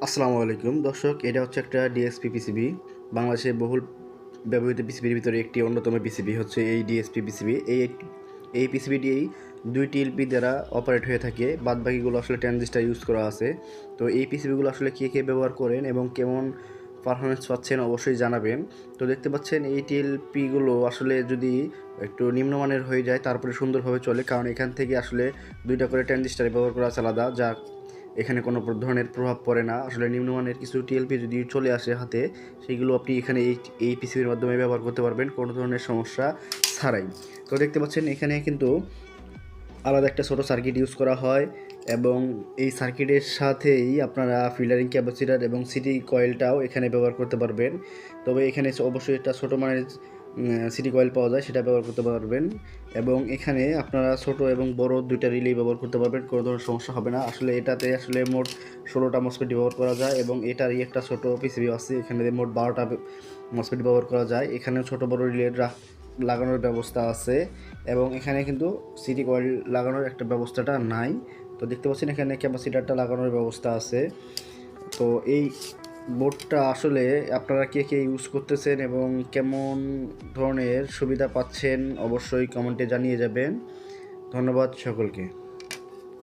আসসালামু আলাইকুম দর্শক, এটা হচ্ছে একটা ডিএসপি পিসিবি। বাংলাদেশে বহুল ব্যবহৃত পিসিবির ভিতরে একটি অন্যতম পিসিবি হচ্ছে এই ডিএসপি পিসিবি। এই পিসিবিটি দুইটি এলপি দ্বারা অপারেট হয়ে থাকে, বাদবাকিগুলো আসলে ট্রানজিস্টার ইউজ করা আছে। তো এই পিসিবিগুলো আসলে কে ব্যবহার করেন এবং কেমন পারফরমেন্স পাচ্ছেন অবশ্যই জানাবেন। তো দেখতে পাচ্ছেন এই টিএলপিগুলো আসলে যদি একটু নিম্নমানের হয়ে যায় তারপরে সুন্দরভাবে চলে, কারণ এখান থেকে আসলে দুইটা করে ট্রানজিস্টার ব্যবহার করা আছে আলাদা, যা এখানে কোনো ধরনের প্রভাব পড়ে না। আসলে নিম্নমানের কিছু টিএলপি যদি চলে আসে হাতে, সেইগুলো আপনি এখানে এই পিসিবির মাধ্যমে ব্যবহার করতে পারবেন কোনো ধরনের সমস্যা ছাড়াই। তো দেখতে পাচ্ছেন এখানে কিন্তু আলাদা একটা ছোটো সার্কিট ইউজ করা হয়, এবং এই সার্কিটের সাথেই আপনারা ফিল্টারিং ক্যাপাসিটার এবং সিটি কয়েলটাও এখানে ব্যবহার করতে পারবেন। তবে এখানে অবশ্যই একটা ছোটো মানের সিটি কয়েল পাওয়া যায়, সেটা ব্যবহার করতে পারবেন। এবং এখানে আপনারা ছোট এবং বড় দুইটা রিলেই ব্যবহার করতে পারবেন, কোনো ধরনের সমস্যা হবে না। আসলে এটাতে আসলে মোট 16টা মসফেট ব্যবহার করা যায়, এবং এটারই একটা ছোটো পিসিবি আছে, এখানে মোট 12টা মসফেট ব্যবহার করা যায়। এখানে ছোট বড় রিলে লাগানোর ব্যবস্থা আছে, এবং এখানে কিন্তু সিটি কয়েল লাগানোর একটা ব্যবস্থাটা নাই। তো দেখতে পাচ্ছেন এখানে ক্যাপাসিটারটা লাগানোর ব্যবস্থা আছে। তো এই বোর্ডটা আসলে আপনারা কে ইউজ করতেছেন এবং কেমন ধরনের সুবিধা পাচ্ছেন অবশ্যই কমেন্টে জানিয়ে যাবেন। ধন্যবাদ সকলকে।